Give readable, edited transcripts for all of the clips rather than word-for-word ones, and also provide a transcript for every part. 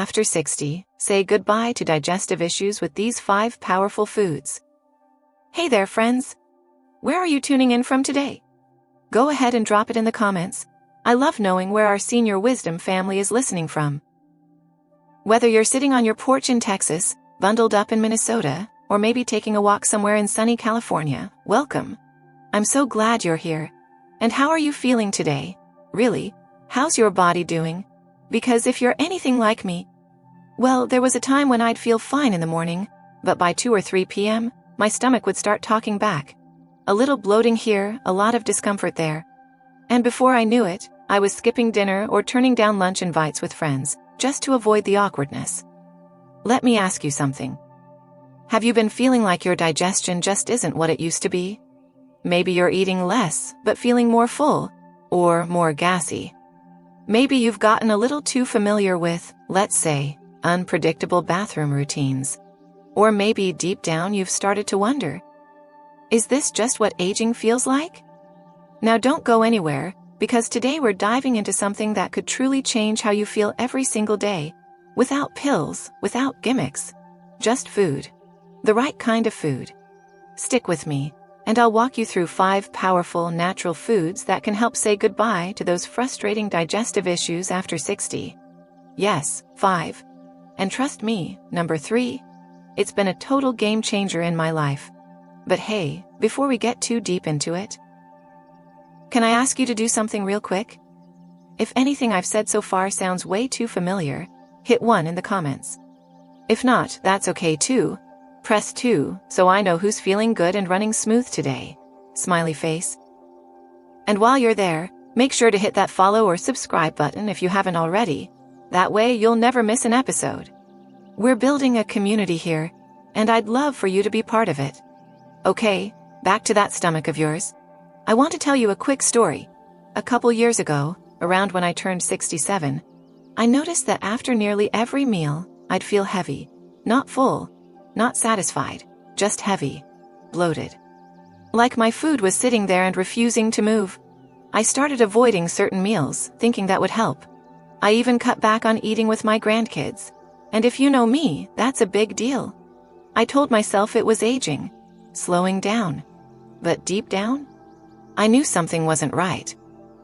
After 60, say goodbye to digestive issues with these 5 powerful foods. Hey there, friends! Where are you tuning in from today? Go ahead and drop it in the comments. I love knowing where our senior wisdom family is listening from. Whether you're sitting on your porch in Texas, bundled up in Minnesota, or maybe taking a walk somewhere in sunny California, welcome. I'm so glad you're here. And how are you feeling today? Really? How's your body doing? Because if you're anything like me, well, there was a time when I'd feel fine in the morning, but by 2 or 3 p.m., my stomach would start talking back. A little bloating here, a lot of discomfort there. And before I knew it, I was skipping dinner or turning down lunch invites with friends, just to avoid the awkwardness. Let me ask you something. Have you been feeling like your digestion just isn't what it used to be? Maybe you're eating less, but feeling more full, or more gassy. Maybe you've gotten a little too familiar with, let's say, unpredictable bathroom routines. Or maybe deep down you've started to wonder, is this just what aging feels like? Now don't go anywhere, because today we're diving into something that could truly change how you feel every single day, without pills, without gimmicks, just food. The right kind of food. Stick with me, and I'll walk you through 5 powerful natural foods that can help say goodbye to those frustrating digestive issues after 60. Yes, 5. And trust me, number 3. It's been a total game changer in my life. But hey, before we get too deep into it, can I ask you to do something real quick? If anything I've said so far sounds way too familiar, hit 1 in the comments. If not, that's okay too. Press 2, so I know who's feeling good and running smooth today. Smiley face. And while you're there, make sure to hit that follow or subscribe button if you haven't already. That way you'll never miss an episode. We're building a community here, and I'd love for you to be part of it. Okay, back to that stomach of yours. I want to tell you a quick story. A couple years ago, around when I turned 67, I noticed that after nearly every meal, I'd feel heavy, not full, not satisfied, just heavy, bloated. Like my food was sitting there and refusing to move. I started avoiding certain meals, thinking that would help. I even cut back on eating with my grandkids. And if you know me, that's a big deal. I told myself it was aging, slowing down. But deep down, I knew something wasn't right.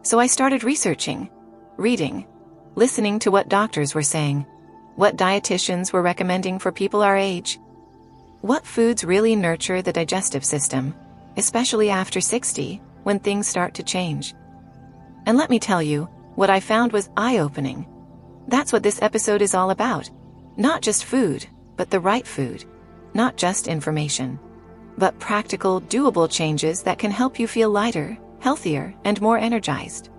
So I started researching, reading, listening to what doctors were saying, what dietitians were recommending for people our age. What foods really nurture the digestive system, especially after 60, when things start to change. And let me tell you, what I found was eye-opening. That's what this episode is all about. Not just food, but the right food. Not just information, but practical, doable changes that can help you feel lighter, healthier, and more energized.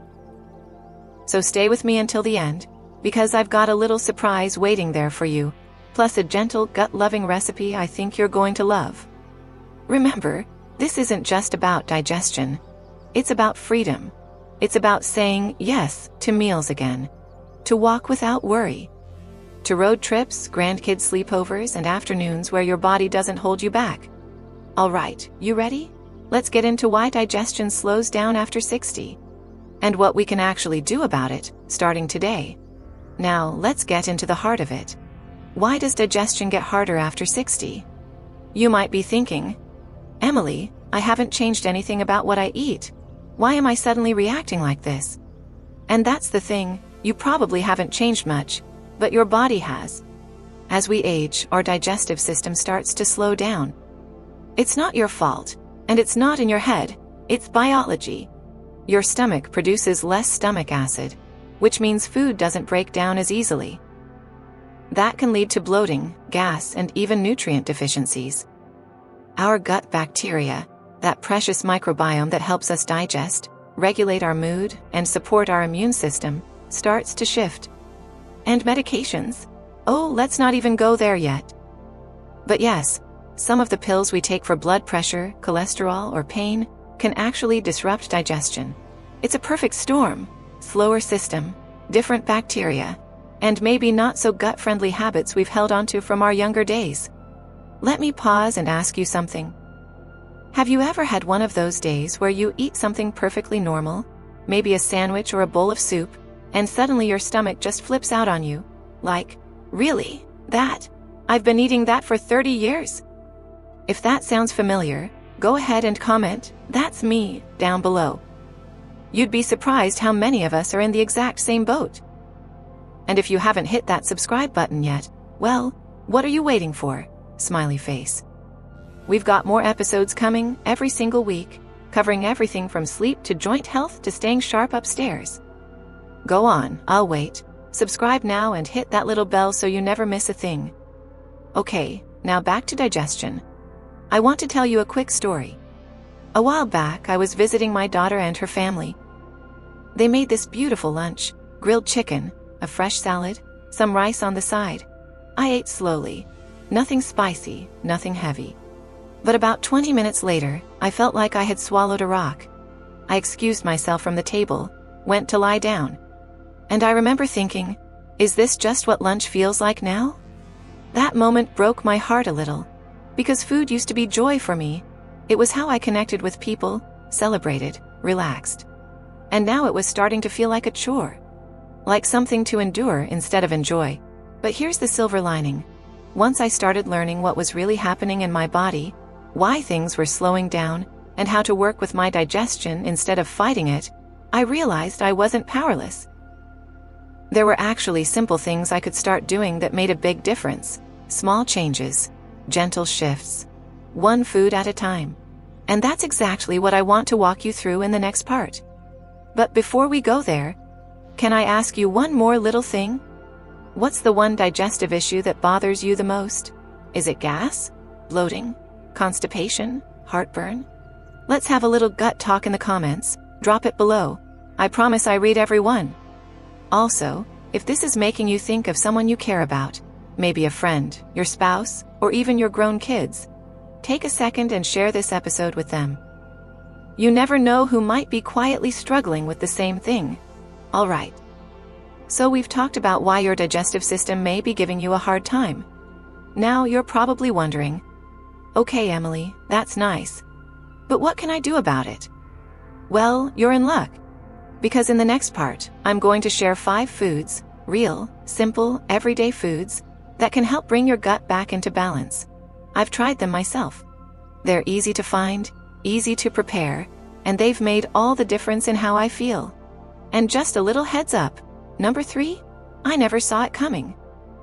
So stay with me until the end, because I've got a little surprise waiting there for you, plus a gentle, gut-loving recipe I think you're going to love. Remember, this isn't just about digestion. It's about freedom. It's about saying yes to meals again, to walk without worry, to road trips, grandkids sleepovers, and afternoons where your body doesn't hold you back. All right, you ready? Let's get into why digestion slows down after 60, and what we can actually do about it, starting today. Now, let's get into the heart of it. Why does digestion get harder after 60? You might be thinking, Emily, I haven't changed anything about what I eat. Why am I suddenly reacting like this? And that's the thing, you probably haven't changed much, but your body has. As we age, our digestive system starts to slow down. It's not your fault, and it's not in your head, it's biology. Your stomach produces less stomach acid, which means food doesn't break down as easily. That can lead to bloating, gas, and even nutrient deficiencies. Our gut bacteria, that precious microbiome that helps us digest, regulate our mood, and support our immune system, starts to shift. And medications? Oh, let's not even go there yet. But yes, some of the pills we take for blood pressure, cholesterol, or pain can actually disrupt digestion. It's a perfect storm, slower system, different bacteria, and maybe not so gut-friendly habits we've held onto from our younger days. Let me pause and ask you something. Have you ever had one of those days where you eat something perfectly normal, maybe a sandwich or a bowl of soup, and suddenly your stomach just flips out on you? Like, Really? That? I've been eating that for 30 years. If that sounds familiar, go ahead and comment, "That's me," down below. You'd be surprised how many of us are in the exact same boat. And if you haven't hit that subscribe button yet, well, what are you waiting for? Smiley face. We've got more episodes coming every single week, covering everything from sleep to joint health to staying sharp upstairs. Go on, I'll wait. Subscribe now and hit that little bell so you never miss a thing. Okay, now back to digestion. I want to tell you a quick story. A while back, I was visiting my daughter and her family. They made this beautiful lunch: grilled chicken, a fresh salad, some rice on the side. I ate slowly. Nothing spicy, nothing heavy. But about 20 minutes later, I felt like I had swallowed a rock. I excused myself from the table, went to lie down. And I remember thinking, is this just what lunch feels like now? That moment broke my heart a little. Because food used to be joy for me. It was how I connected with people, celebrated, relaxed. And now it was starting to feel like a chore. Like something to endure instead of enjoy. But here's the silver lining. Once I started learning what was really happening in my body, why things were slowing down, and how to work with my digestion instead of fighting it, I realized I wasn't powerless. There were actually simple things I could start doing that made a big difference. Small changes, gentle shifts, one food at a time. And that's exactly what I want to walk you through in the next part. But before we go there, can I ask you one more little thing? What's the one digestive issue that bothers you the most? Is it gas, bloating, constipation, heartburn? Let's have a little gut talk in the comments. Drop it below. I promise I read every one. Also, if this is making you think of someone you care about, maybe a friend, your spouse, or even your grown kids, take a second and share this episode with them. You never know who might be quietly struggling with the same thing. All right. So we've talked about why your digestive system may be giving you a hard time. Now you're probably wondering, okay, Emily, that's nice. But what can I do about it? Well, you're in luck. Because in the next part, I'm going to share 5 foods, real, simple, everyday foods, that can help bring your gut back into balance. I've tried them myself. They're easy to find, easy to prepare, and they've made all the difference in how I feel. And just a little heads up, number 3, I never saw it coming.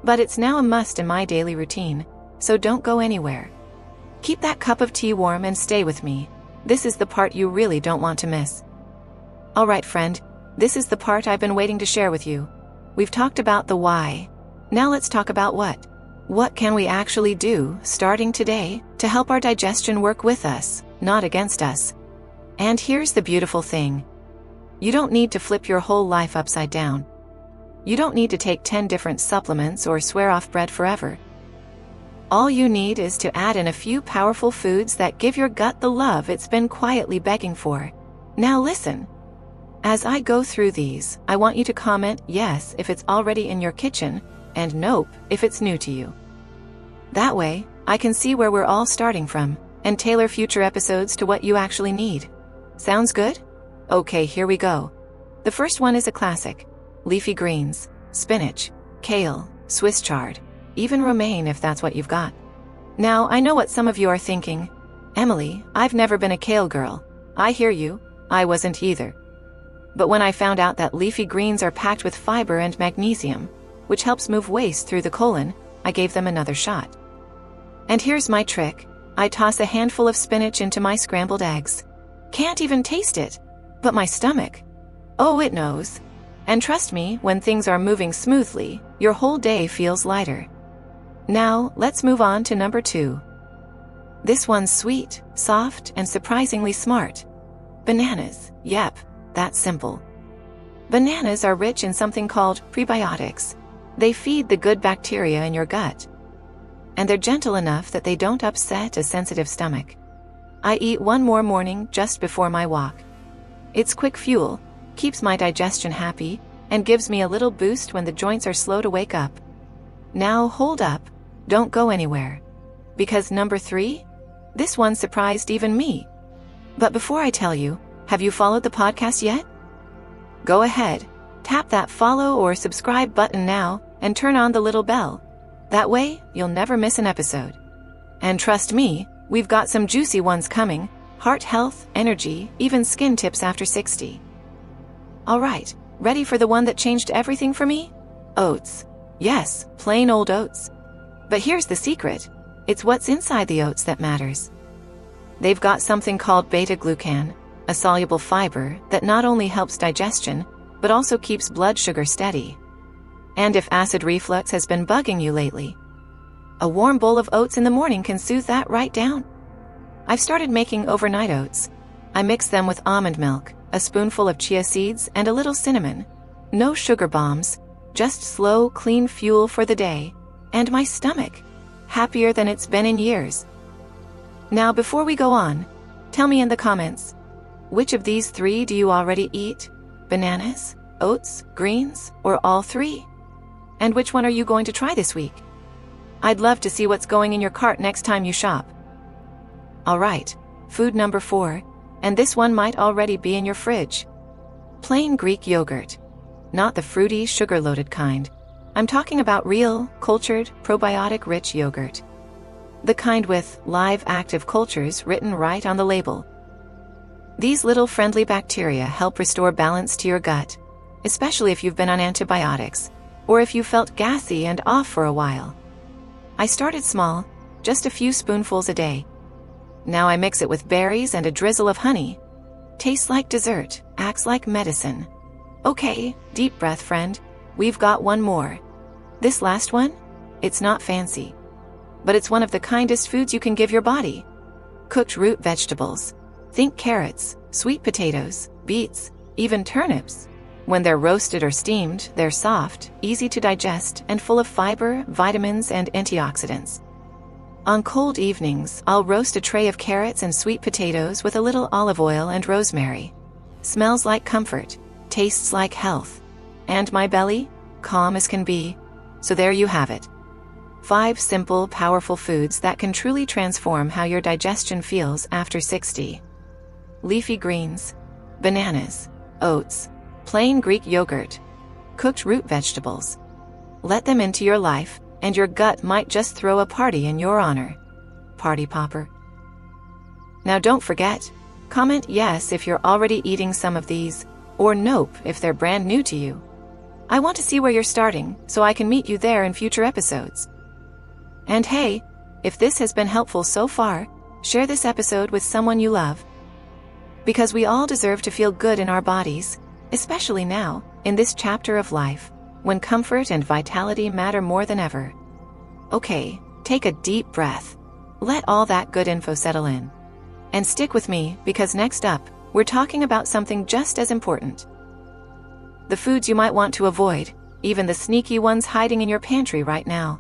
But it's now a must in my daily routine, so don't go anywhere. Keep that cup of tea warm and stay with me. This is the part you really don't want to miss. Alright friend, this is the part I've been waiting to share with you. We've talked about the why. Now let's talk about what. What can we actually do, starting today, to help our digestion work with us, not against us? And here's the beautiful thing. You don't need to flip your whole life upside down. You don't need to take 10 different supplements or swear off bread forever. All you need is to add in a few powerful foods that give your gut the love it's been quietly begging for. Now listen. As I go through these, I want you to comment yes if it's already in your kitchen, and nope if it's new to you. That way, I can see where we're all starting from, and tailor future episodes to what you actually need. Sounds good? Okay, here we go. The first one is a classic. Leafy greens, spinach, kale, Swiss chard, even romaine if that's what you've got. Now, I know what some of you are thinking. Emily, I've never been a kale girl. I hear you, I wasn't either. But when I found out that leafy greens are packed with fiber and magnesium, which helps move waste through the colon, I gave them another shot. And here's my trick. I toss a handful of spinach into my scrambled eggs. Can't even taste it. But my stomach, oh, it knows. And trust me, when things are moving smoothly, your whole day feels lighter. Now, let's move on to number 2. This one's sweet, soft, and surprisingly smart. Bananas. Yep, that's simple. Bananas are rich in something called prebiotics. They feed the good bacteria in your gut. And they're gentle enough that they don't upset a sensitive stomach. I eat one more morning just before my walk. It's quick fuel, keeps my digestion happy, and gives me a little boost when the joints are slow to wake up. Now hold up, don't go anywhere. Because number 3? This one surprised even me. But before I tell you, have you followed the podcast yet? Go ahead, tap that follow or subscribe button now, and turn on the little bell. That way, you'll never miss an episode. And trust me, we've got some juicy ones coming: heart health, energy, even skin tips after 60. Alright, ready for the one that changed everything for me? Oats. Yes, plain old oats. But here's the secret. It's what's inside the oats that matters. They've got something called beta-glucan, a soluble fiber that not only helps digestion, but also keeps blood sugar steady. And if acid reflux has been bugging you lately, a warm bowl of oats in the morning can soothe that right down. I've started making overnight oats. I mix them with almond milk, a spoonful of chia seeds, and a little cinnamon. No sugar bombs, just slow, clean fuel for the day. And my stomach, happier than it's been in years. Now before we go on, tell me in the comments, which of these 3 do you already eat? Bananas, oats, greens, or all 3? And which one are you going to try this week? I'd love to see what's going in your cart next time you shop. Alright, food number 4, and this one might already be in your fridge. Plain Greek yogurt. Not the fruity, sugar-loaded kind. I'm talking about real, cultured, probiotic-rich yogurt. The kind with live active cultures written right on the label. These little friendly bacteria help restore balance to your gut, especially if you've been on antibiotics, or if you felt gassy and off for a while. I started small, just a few spoonfuls a day. Now I mix it with berries and a drizzle of honey. Tastes like dessert, acts like medicine. Okay, deep breath, friend. We've got one more. This last one? It's not fancy, but it's one of the kindest foods you can give your body. Cooked root vegetables. Think carrots, sweet potatoes, beets, even turnips. When they're roasted or steamed, they're soft, easy to digest, and full of fiber, vitamins, and antioxidants. On cold evenings, I'll roast a tray of carrots and sweet potatoes with a little olive oil and rosemary. Smells like comfort, tastes like health. And my belly? Calm as can be. So there you have it. 5 simple, powerful foods that can truly transform how your digestion feels after 60. Leafy greens, bananas, oats, plain Greek yogurt, cooked root vegetables. Let them into your life, and your gut might just throw a party in your honor. Party popper. Now don't forget, comment yes if you're already eating some of these, or nope if they're brand new to you. I want to see where you're starting, so I can meet you there in future episodes. And hey, if this has been helpful so far, share this episode with someone you love. Because we all deserve to feel good in our bodies, especially now, in this chapter of life, when comfort and vitality matter more than ever. Okay, take a deep breath. Let all that good info settle in. And stick with me, because next up, we're talking about something just as important. The foods you might want to avoid, even the sneaky ones hiding in your pantry right now.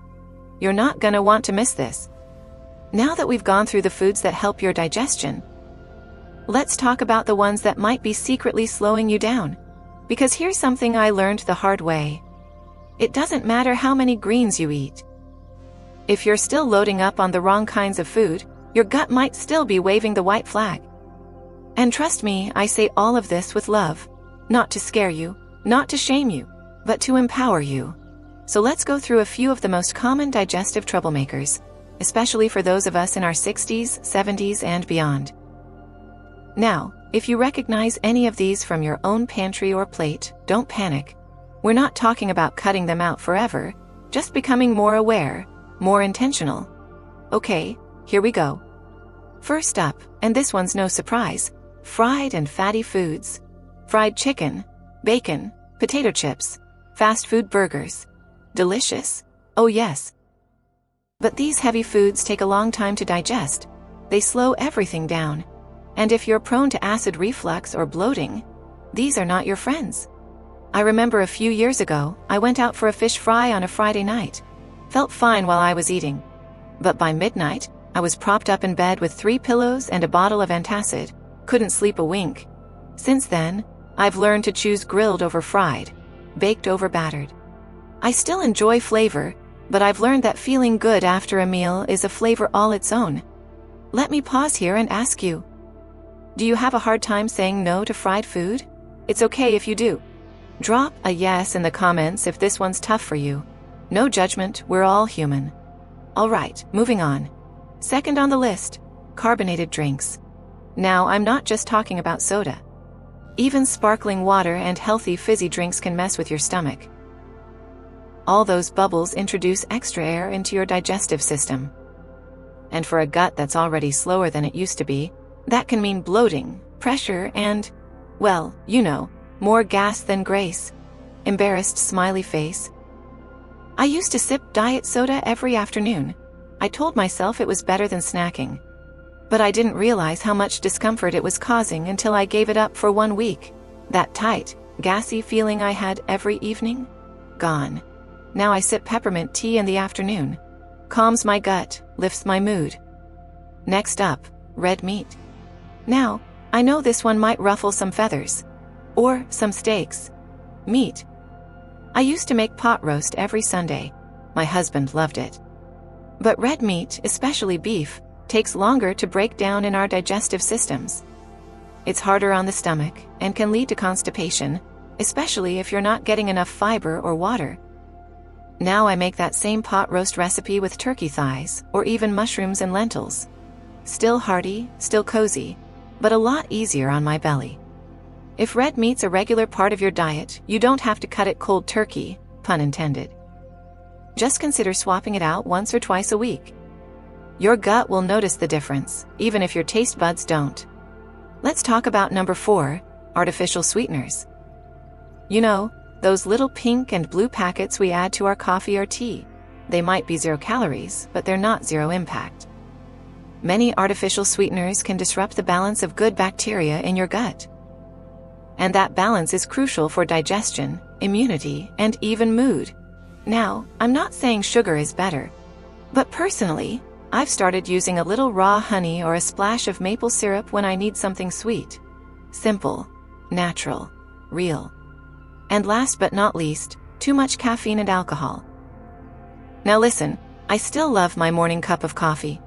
You're not gonna want to miss this. Now that we've gone through the foods that help your digestion, let's talk about the ones that might be secretly slowing you down. Because here's something I learned the hard way. It doesn't matter how many greens you eat. If you're still loading up on the wrong kinds of food, your gut might still be waving the white flag. And trust me, I say all of this with love. Not to scare you, not to shame you, but to empower you. So let's go through a few of the most common digestive troublemakers, especially for those of us in our 60s, 70s, and beyond. Now, if you recognize any of these from your own pantry or plate, don't panic. We're not talking about cutting them out forever, just becoming more aware, more intentional. Okay, here we go. First up, and this one's no surprise, fried and fatty foods. Fried chicken, bacon, potato chips, fast food burgers. Delicious? Oh yes. But these heavy foods take a long time to digest. They slow everything down. And if you're prone to acid reflux or bloating, these are not your friends. I remember a few years ago, I went out for a fish fry on a Friday night. Felt fine while I was eating. But by midnight, I was propped up in bed with 3 pillows and a bottle of antacid. Couldn't sleep a wink. Since then, I've learned to choose grilled over fried, baked over battered. I still enjoy flavor, but I've learned that feeling good after a meal is a flavor all its own. Let me pause here and ask you, do you have a hard time saying no to fried food? It's okay if you do. Drop a yes in the comments if this one's tough for you. No judgment, we're all human. Alright, moving on. Second on the list, carbonated drinks. Now, I'm not just talking about soda. Even sparkling water and healthy fizzy drinks can mess with your stomach. All those bubbles introduce extra air into your digestive system. And for a gut that's already slower than it used to be, that can mean bloating, pressure, and, well, you know, more gas than grace. Embarrassed smiley face. I used to sip diet soda every afternoon. I told myself it was better than snacking. But I didn't realize how much discomfort it was causing until I gave it up for 1 week. That tight, gassy feeling I had every evening? Gone. Now I sip peppermint tea in the afternoon. Calms my gut, lifts my mood. Next up, red meat. Now, I know this one might ruffle some feathers. Or some steaks. Meat. I used to make pot roast every Sunday. My husband loved it. But red meat, especially beef, takes longer to break down in our digestive systems. It's harder on the stomach and can lead to constipation, especially if you're not getting enough fiber or water. Now I make that same pot roast recipe with turkey thighs or even mushrooms and lentils. Still hearty, still cozy, but a lot easier on my belly. If red meat's a regular part of your diet, you don't have to cut it cold turkey, pun intended. Just consider swapping it out once or twice a week. Your gut will notice the difference, even if your taste buds don't. Let's talk about number 4, artificial sweeteners. You know, those little pink and blue packets we add to our coffee or tea. They might be 0 calories, but they're not 0 impact. Many artificial sweeteners can disrupt the balance of good bacteria in your gut. And that balance is crucial for digestion, immunity, and even mood. Now, I'm not saying sugar is better, but personally, I've started using a little raw honey or a splash of maple syrup when I need something sweet. Simple, natural, real. And last but not least, too much caffeine and alcohol. Now listen, I still love my morning cup of coffee.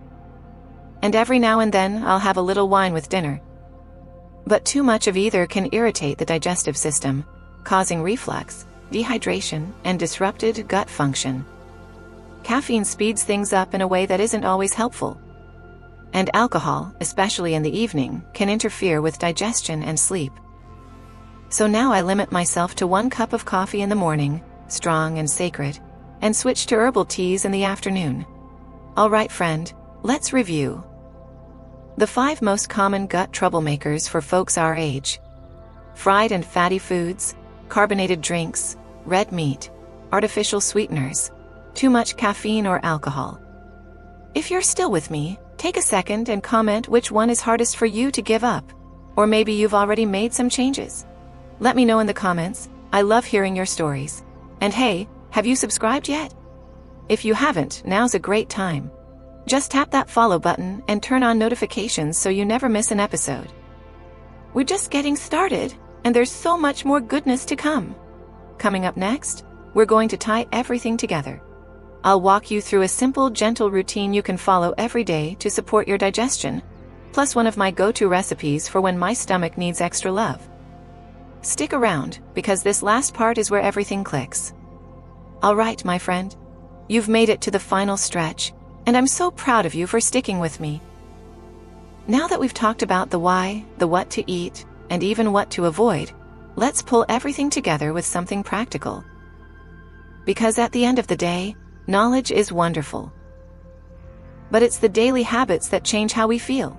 And every now and then I'll have a little wine with dinner. But too much of either can irritate the digestive system, causing reflux, dehydration, and disrupted gut function. Caffeine speeds things up in a way that isn't always helpful. And alcohol, especially in the evening, can interfere with digestion and sleep. So now I limit myself to 1 cup of coffee in the morning, strong and sacred, and switch to herbal teas in the afternoon. Alright friend, let's review. The 5 most common gut troublemakers for folks our age. Fried and fatty foods, carbonated drinks, red meat, artificial sweeteners, too much caffeine or alcohol. If you're still with me, take a second and comment which one is hardest for you to give up. Or maybe you've already made some changes. Let me know in the comments. I love hearing your stories. And hey, have you subscribed yet? If you haven't, now's a great time. Just tap that follow button and turn on notifications so you never miss an episode. We're just getting started, and there's so much more goodness to come. Coming up next, we're going to tie everything together. I'll walk you through a simple, gentle routine you can follow every day to support your digestion, plus one of my go-to recipes for when my stomach needs extra love. Stick around, because this last part is where everything clicks. Alright, my friend, you've made it to the final stretch, and I'm so proud of you for sticking with me. Now that we've talked about the why, the what to eat, and even what to avoid, let's pull everything together with something practical. Because at the end of the day, knowledge is wonderful. But it's the daily habits that change how we feel.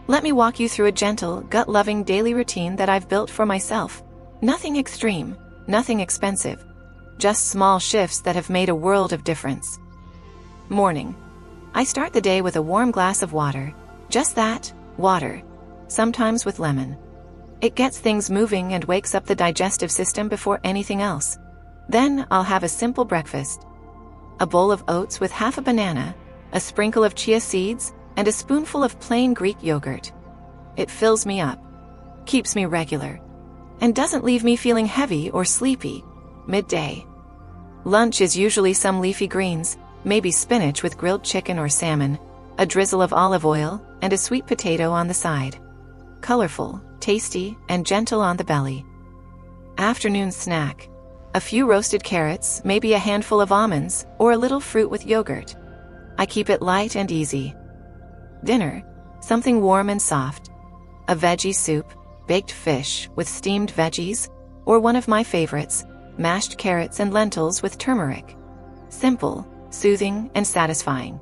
Let me walk you through a gentle, gut-loving daily routine that I've built for myself. Nothing extreme, nothing expensive. Just small shifts that have made a world of difference. Morning. I start the day with a warm glass of water. Just that, water. Sometimes with lemon. It gets things moving and wakes up the digestive system before anything else. Then I'll have a simple breakfast. A bowl of oats with half a banana, a sprinkle of chia seeds, and a spoonful of plain Greek yogurt. It fills me up, keeps me regular, and doesn't leave me feeling heavy or sleepy. Midday. Lunch is usually some leafy greens, maybe spinach with grilled chicken or salmon, a drizzle of olive oil, and a sweet potato on the side. Colorful, tasty, and gentle on the belly. Afternoon snack. A few roasted carrots, maybe a handful of almonds, or a little fruit with yogurt. I keep it light and easy. Dinner, something warm and soft. A veggie soup, baked fish with steamed veggies, or one of my favorites, mashed carrots and lentils with turmeric. Simple, soothing, and satisfying.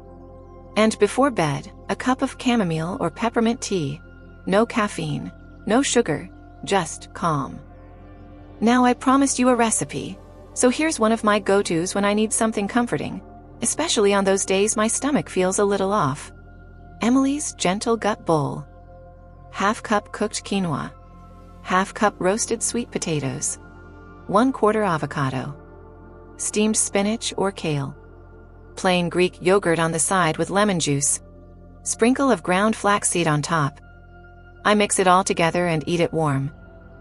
And before bed, a cup of chamomile or peppermint tea. No caffeine, no sugar, just calm. Now I promised you a recipe, so here's one of my go-tos when I need something comforting, especially on those days my stomach feels a little off. Emily's Gentle Gut Bowl. Half cup cooked quinoa. Half cup roasted sweet potatoes. 1/4 avocado. Steamed spinach or kale. Plain Greek yogurt on the side with lemon juice. Sprinkle of ground flaxseed on top. I mix it all together and eat it warm.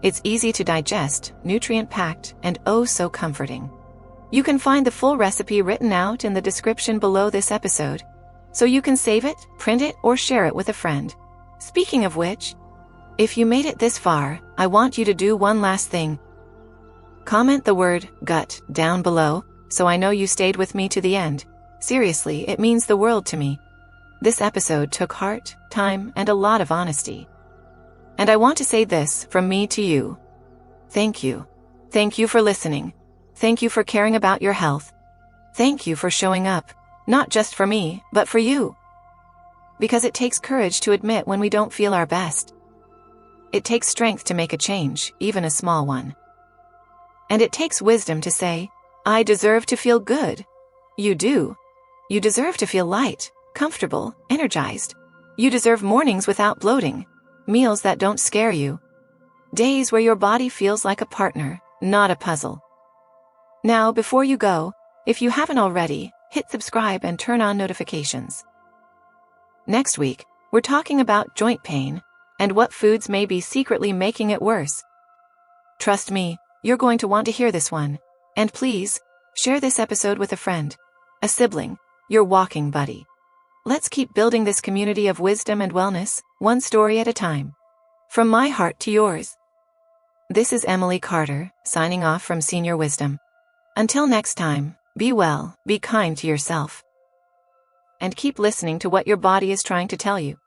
It's easy to digest, nutrient-packed, and oh so comforting. You can find the full recipe written out in the description below this episode, so you can save it, print it, or share it with a friend. Speaking of which, if you made it this far, I want you to do one last thing. Comment the word gut down below, so I know you stayed with me to the end. Seriously, it means the world to me. This episode took heart, time, and a lot of honesty. And I want to say this from me to you. Thank you. Thank you for listening. Thank you for caring about your health. Thank you for showing up, not just for me, but for you. Because it takes courage to admit when we don't feel our best. It takes strength to make a change, even a small one. And it takes wisdom to say, I deserve to feel good. You do. You deserve to feel light, comfortable, energized. You deserve mornings without bloating. Meals that don't scare you. Days where your body feels like a partner, not a puzzle. Now, before you go, if you haven't already, hit subscribe and turn on notifications. Next week, we're talking about joint pain and what foods may be secretly making it worse. Trust me, you're going to want to hear this one. And please, share this episode with a friend, a sibling, your walking buddy. Let's keep building this community of wisdom and wellness, one story at a time. From my heart to yours. This is Emily Carter, signing off from Senior Wisdom. Until next time, be well, be kind to yourself. And keep listening to what your body is trying to tell you.